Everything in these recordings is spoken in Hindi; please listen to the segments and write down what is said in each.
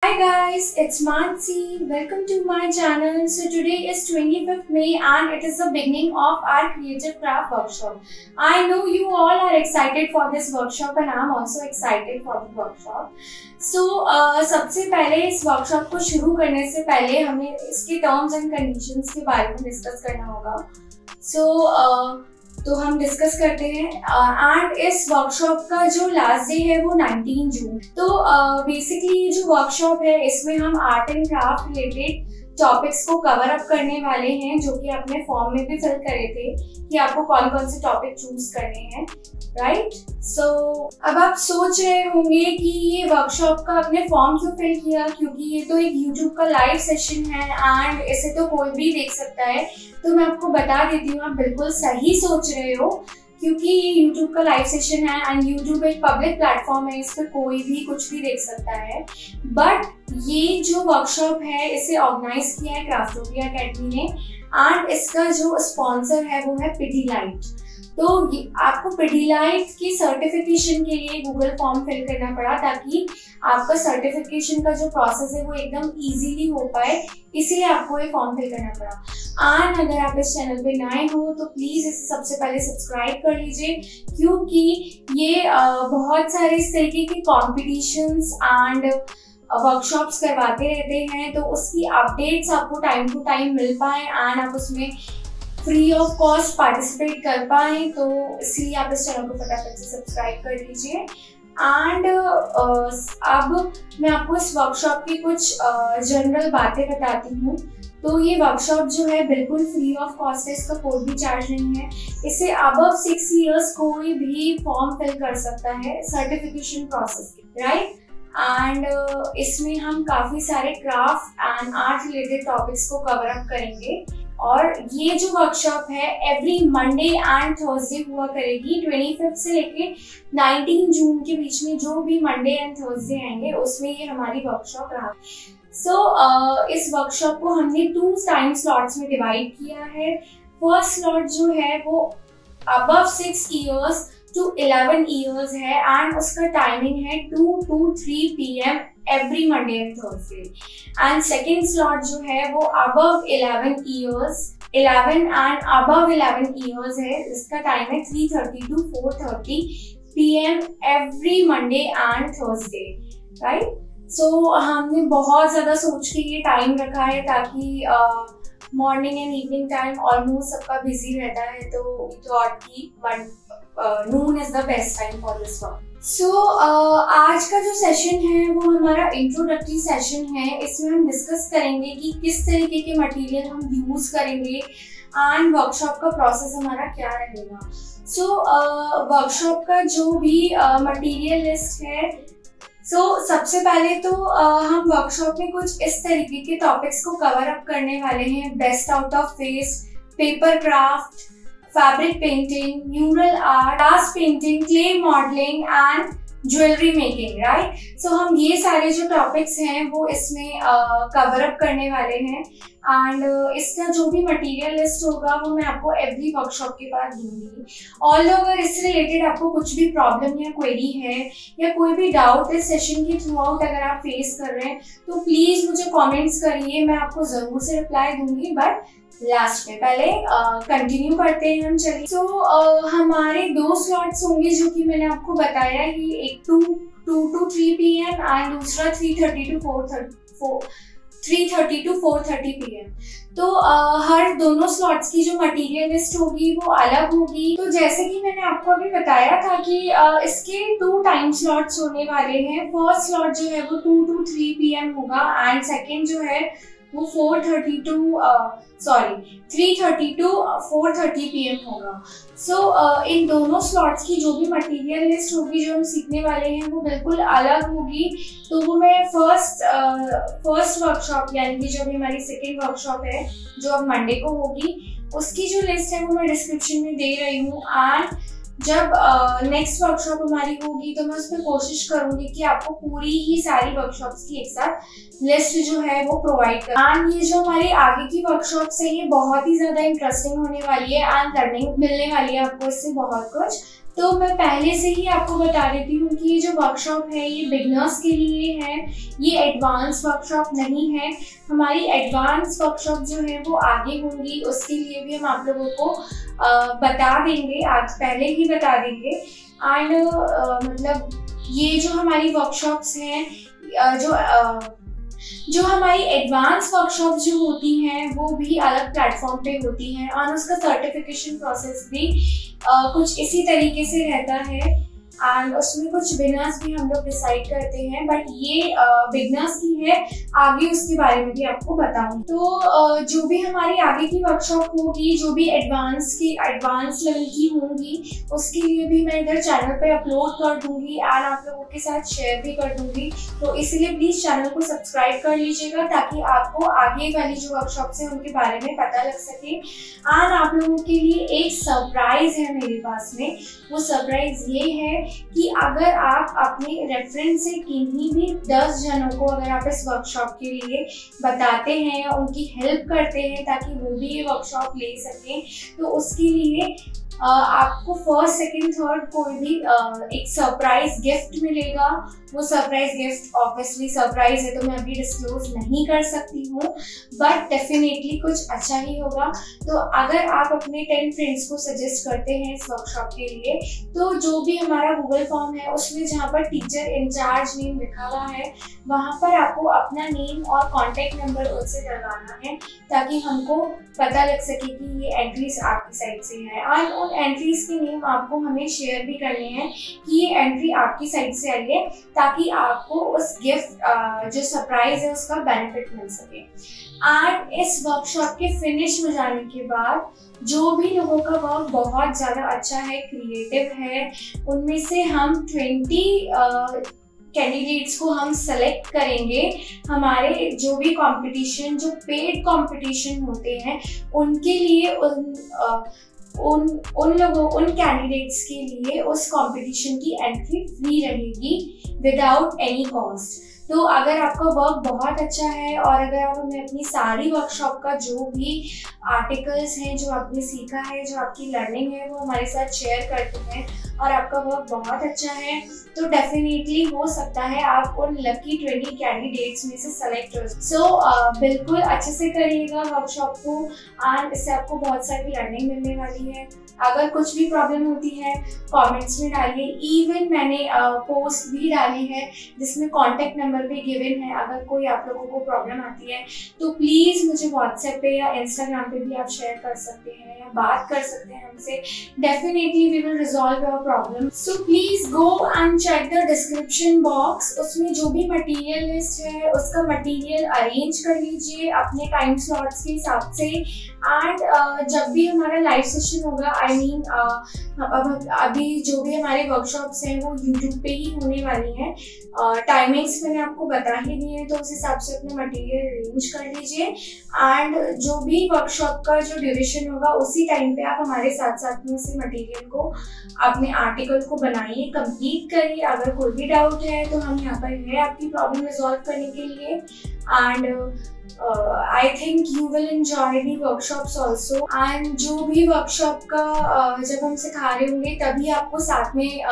Hi guys, it's Mansi. Welcome to my channel. So today is 25th May and it is the beginning of our creative craft workshop. I know you all are excited for this workshop and I'm also excited for the workshop. So सबसे पहले इस workshop को शुरू करने से पहले हमें इसके terms and conditions के बारे में डिस्कस करना होगा. तो हम डिस्कस करते हैं एंड इस वर्कशॉप का जो लास्ट डे है वो 19 जून. तो बेसिकली ये जो वर्कशॉप है इसमें हम art and craft related topics को कवर अप करने वाले हैं, जो कि आपने फॉर्म में भी फिल करे थे कि आपको कौन कौन से टॉपिक चूज करने हैं, राइट. सो अब आप सोच रहे होंगे कि ये वर्कशॉप का आपने फॉर्म क्यों फिल किया, क्योंकि ये तो एक यूट्यूब का लाइव सेशन है एंड इसे तो कोई भी देख सकता है. तो मैं आपको बता देती हूँ, आप बिल्कुल सही सोच रहे हो, क्योंकि ये YouTube का लाइव सेशन है एंड YouTube एक पब्लिक प्लेटफॉर्म है, इस पर कोई भी कुछ भी देख सकता है. बट ये जो वर्कशॉप है इसे ऑर्गेनाइज किया है क्राफ्टोपिया अकेडमी ने एंड इसका जो स्पॉन्सर है वो है पिडीलाइट. तो आपको पिडीलाइट की सर्टिफिकेशन के लिए गूगल फॉर्म फिल करना पड़ा ताकि आपका सर्टिफिकेशन का जो प्रोसेस है वो एकदम इजीली हो पाए, इसीलिए आपको ये फॉर्म फिल करना पड़ा. एंड अगर आप इस चैनल पे नए हो तो प्लीज इसे सबसे पहले सब्सक्राइब कर लीजिए, क्योंकि ये बहुत सारे इस तरीके के कॉम्पिटिशन्स एंड वर्कशॉप्स करवाते रहते हैं, तो उसकी अपडेट्स आपको टाइम टू टाइम मिल पाए एंड आप उसमें फ्री ऑफ कॉस्ट पार्टिसिपेट कर पाए. तो इसलिए आप इस चैनल को फटाफट से सब्सक्राइब कर लीजिए. एंड अब मैं आपको इस वर्कशॉप की कुछ जनरल बातें बताती हूँ. तो ये वर्कशॉप जो है बिल्कुल फ्री ऑफ कॉस्ट है, इसका कोई भी चार्ज नहीं है. इसे अबव 6 इयर्स कोई भी फॉर्म फिल कर सकता है सर्टिफिकेशन प्रोसेस के, राइट. एंड इसमें हम काफ़ी सारे craft and art related topics को कवर अप करेंगे. और ये जो वर्कशॉप है एवरी मंडे एंड थर्सडे हुआ करेगी. 25 से लेके 19 जून के बीच में जो भी मंडे एंड थर्सडे आएंगे उसमें ये हमारी वर्कशॉप रहा. इस वर्कशॉप को हमने 2 टाइम स्लॉट्स में डिवाइड किया है. फर्स्ट स्लॉट जो है वो अबव 6 इयर्स to 11 years है एंड उसका टाइमिंग है 2 to 3 PM every Monday and Thursday. And second slot जो है वो above 11 years 11 and above 11 years है, इसका टाइम है 3:30 to 4:30 PM every Monday and Thursday, right. सो हमने बहुत ज़्यादा सोच के ये टाइम रखा है ताकि morning and evening time almost सबका बिजी रहता है, तो वी थॉट कि noon is the best time for this work. So आज का जो सेशन है वो हमारा इंट्रोडक्टरी सेशन है. इसमें हम डिस्कस करेंगे कि किस तरीके के मटेरियल हम यूज करेंगे एंड वर्कशॉप का प्रोसेस हमारा क्या रहेगा. वर्कशॉप का जो भी मटेरियल लिस्ट है, सबसे पहले तो हम वर्कशॉप में कुछ इस तरीके के टॉपिक्स को कवर अप करने वाले हैं. Best out of waste, paper craft, fabric painting, mural art, glass painting, clay modelling and jewellery making, right. So हम ये सारे जो टॉपिक्स हैं वो इसमें कवर अप करने वाले हैं एंड इसका जो भी मटेरियल लिस्ट होगा वो मैं आपको एवरी वर्कशॉप के बाद दूंगी. ऑल्दो अगर इससे रिलेटेड आपको कुछ भी प्रॉब्लम या क्वेरी है या कोई भी डाउट इस सेशन के थ्रू आउट अगर आप फेस कर रहे हैं तो प्लीज मुझे कमेंट्स करिए, मैं आपको जरूर से रिप्लाई दूंगी. बट लास्ट में पहले कंटिन्यू करते हैं हम. चलिए. हमारे 2 स्लॉट्स होंगे जो कि मैंने आपको बताया कि एक 2 to 3 PM एंड दूसरा 3:30 to 4:30 PM. तो हर दोनों स्लॉट्स की जो मटेरियल लिस्ट होगी वो अलग होगी. तो जैसे कि मैंने आपको अभी बताया था कि इसके 2 टाइम स्लॉट्स होने वाले हैं. फर्स्ट स्लॉट जो है वो 2 to 3 PM होगा एंड सेकेंड जो है वो 3:30 to 4:30 PM होगा. इन दोनों स्लॉट्स की जो भी मटेरियल लिस्ट होगी जो हम सीखने वाले हैं वो बिल्कुल अलग होगी. तो वो मैं फर्स्ट वर्कशॉप यानी कि जो भी हमारी सेकेंड वर्कशॉप है जो अब मंडे को होगी उसकी जो लिस्ट है वो मैं डिस्क्रिप्शन में दे रही हूँ. एंड जब नेक्स्ट वर्कशॉप हमारी होगी तो मैं उसमें कोशिश करूंगी कि आपको पूरी ही सारी वर्कशॉप्स की एक साथ लिस्ट जो है वो प्रोवाइड कर. एंड ये जो हमारी आगे की वर्कशॉप्स है ये बहुत ही ज़्यादा इंटरेस्टिंग होने वाली है एंड लर्निंग मिलने वाली है आपको इससे बहुत कुछ. तो मैं पहले से ही आपको बता देती हूँ कि ये जो वर्कशॉप है ये बिगनर्स के लिए है, ये एडवांस वर्कशॉप नहीं है। हमारी एडवांस वर्कशॉप जो है वो आगे होंगी, उसके लिए भी हम आप लोगों को बता देंगे, आज पहले ही बता देंगे। एंड मतलब ये जो हमारी वर्कशॉप्स हैं, जो हमारी एडवांस वर्कशॉप जो होती हैं वो भी अलग प्लेटफॉर्म पे होती हैं और उसका सर्टिफिकेशन प्रोसेस भी कुछ इसी तरीके से रहता है एंड उसमें कुछ बिगनर्स भी हम लोग डिसाइड करते हैं, बट ये बिगनर्स की है, आगे उसके बारे में भी आपको बताऊं। तो जो भी हमारी आगे की वर्कशॉप होगी, जो भी एडवांस लेवल की होंगी, उसके लिए भी मैं इधर चैनल पे अपलोड कर दूंगी एंड आप लोगों के साथ शेयर भी कर दूंगी। तो इसलिए प्लीज चैनल को सब्सक्राइब कर लीजिएगा ताकि आपको आगे वाली जो वर्कशॉप्स हैं उनके बारे में पता लग सके। एंड आप लोगों के लिए एक सरप्राइज है मेरे पास में, वो सरप्राइज ये है कि अगर आप अपने रेफरेंस से किन्हीं भी 10 जनों को अगर आप इस वर्कशॉप के लिए बताते हैं या उनकी हेल्प करते हैं ताकि वो भी ये वर्कशॉप ले सकें, तो उसके लिए आपको फर्स्ट सेकंड थर्ड कोई भी एक सरप्राइज गिफ्ट मिलेगा। वो सरप्राइज गिफ्ट ऑब्वियसली सरप्राइज है तो मैं अभी डिस्क्लोज नहीं कर सकती हूँ, बट डेफिनेटली कुछ अच्छा ही होगा। तो अगर आप अपने 10 फ्रेंड्स को सजेस्ट करते हैं इस वर्कशॉप के लिए, तो जो भी हमारा गूगल फॉर्म है उसमें जहाँ पर टीचर इंचार्ज नेम लिखा हुआ है वहाँ पर आपको अपना नेम और कॉन्टेक्ट नंबर उनसे डलवाना है ताकि हमको पता लग सके कि ये एंट्रीज आपकी साइड से है। और उन एंट्रीज के नेम आपको हमें शेयर भी करने हैं कि ये एंट्री आपकी साइड से आई है ताकि आपको उस गिफ्ट जो सरप्राइज है उसका बेनिफिट मिल सके। एंड इस वर्कशॉप के फिनिश हो जाने के बाद जो भी लोगों का वर्क बहुत ज़्यादा अच्छा है, क्रिएटिव है, उनमें से हम 20 कैंडिडेट्स को हम सेलेक्ट करेंगे। हमारे जो भी कंपटीशन, जो पेड कंपटीशन होते हैं उनके लिए उन कैंडिडेट्स के लिए उस कंपटीशन की एंट्री फ्री रहेगी विदाउट एनी कॉस्ट। तो अगर आपका वर्क बहुत अच्छा है और अगर आप हमें अपनी सारी वर्कशॉप का जो भी आर्टिकल्स हैं, जो आपने सीखा है, जो आपकी लर्निंग है, वो हमारे साथ शेयर करते हैं और आपका वर्क बहुत अच्छा है, तो डेफिनेटली हो सकता है आप उन लकी 20 कैंडिडेट्स में से सेलेक्ट हो। सो बिल्कुल अच्छे से करिएगा वर्कशॉप को और इससे आपको बहुत सारी लर्निंग मिलने वाली है। अगर कुछ भी प्रॉब्लम होती है कमेंट्स में डालिए। इवन मैंने पोस्ट भी डाली है जिसमें कॉन्टेक्ट नंबर भी गिवन है। अगर कोई आप लोगों को प्रॉब्लम आती है तो प्लीज़ मुझे व्हाट्सएप पे या इंस्टाग्राम पे भी आप शेयर कर सकते हैं या बात कर सकते हैं हमसे। Definitely we will resolve your problem. So please go and check the description box. उसमें जो भी मटीरियल लिस्ट है उसका मटीरियल अरेंज कर लीजिए अपने टाइम स्लॉट्स के हिसाब से। एंड जब भी हमारा लाइव सेशन होगा, अभी जो भी हमारे वर्कशॉप्स हैं वो यूट्यूब पे ही होने वाली हैं। टाइमिंग्स मैंने आपको बता ही दी है, तो उस हिसाब से अपने मटेरियल अरेंज कर लीजिए। एंड जो भी वर्कशॉप का जो ड्यूरेशन होगा उसी टाइम पे आप हमारे साथ साथ में उसी मटेरियल को, अपने आर्टिकल को बनाइए, कंप्लीट करिए। अगर कोई भी डाउट है तो हम यहाँ पर हैं आपकी प्रॉब्लम रिजॉल्व करने के लिए। And I think you will enjoy the workshops also। and जो भी वर्कशॉप का जब हम सिखा रहे होंगे तभी आपको साथ में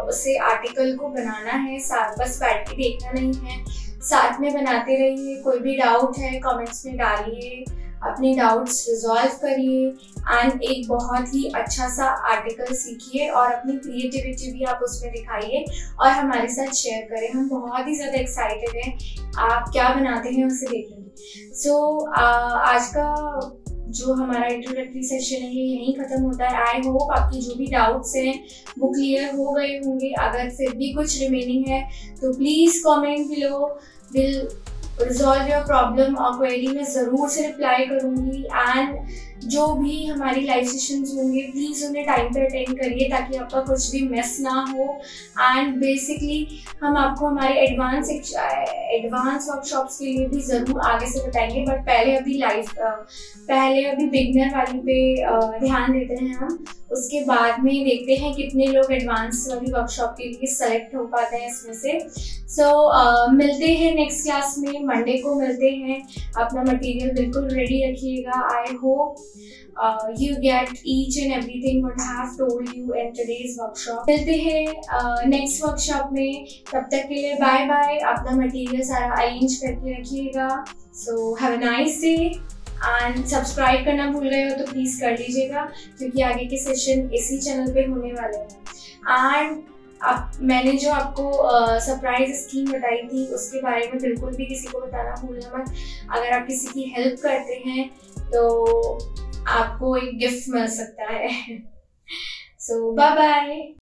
उसे आर्टिकल को बनाना है, साथ बस बैठ के देखना नहीं है, साथ में बनाते रहिए। कोई भी डाउट है कमेंट्स में डालिए, अपने डाउट्स रिजॉल्व करिए एंड एक बहुत ही अच्छा सा आर्टिकल सीखिए और अपनी क्रिएटिविटी भी आप उसमें दिखाइए और हमारे साथ शेयर करें। हम बहुत ही ज़्यादा एक्साइटेड हैं आप क्या बनाते हैं उसे देखेंगे। सो आज का जो हमारा इंट्रोडक्टरी सेशन है ये यहीं ख़त्म होता है। आई होप आपकी जो भी डाउट्स हैं वो क्लियर हो गए होंगे। अगर फिर भी कुछ रिमेनिंग है तो please comment below, will resolve your problem और क्वेरी में ज़रूर से रिप्लाई करूँगी। एंड जो भी हमारी लाइव सेशंस होंगे प्लीज़ उन्हें टाइम पे अटेंड करिए ताकि आपका कुछ भी मिस ना हो। एंड बेसिकली हम आपको हमारे एडवांस वर्कशॉप्स के लिए भी ज़रूर आगे से बताएंगे, बट पहले अभी बिगनर वाली पे ध्यान देते हैं हम। उसके बाद में देखते हैं कितने लोग एडवांस वाली वर्कशॉप के लिए सेलेक्ट हो पाते हैं इसमें से। मिलते हैं नेक्स्ट क्लास में, मंडे को मिलते हैं। अपना मटेरियल बिल्कुल रेडी रखिएगा। I hope you get each and everything what I have told you in today's workshop। मिलते हैं नेक्स्ट वर्कशॉप में, तब तक के लिए बाय बाय। अपना मटेरियल सारा अरेंज करके रखिएगा। So have a nice day and subscribe करना भूल गए हो तो प्लीज़ कर लीजिएगा, क्योंकि आगे के सेशन इसी चैनल पे होने वाले हैं। एंड अब मैंने जो आपको सरप्राइज स्कीम बताई थी उसके बारे में बिल्कुल भी किसी को बताना भूलना मत। अगर आप किसी की हेल्प करते हैं तो आपको एक गिफ्ट मिल सकता है। सो बाय बाय।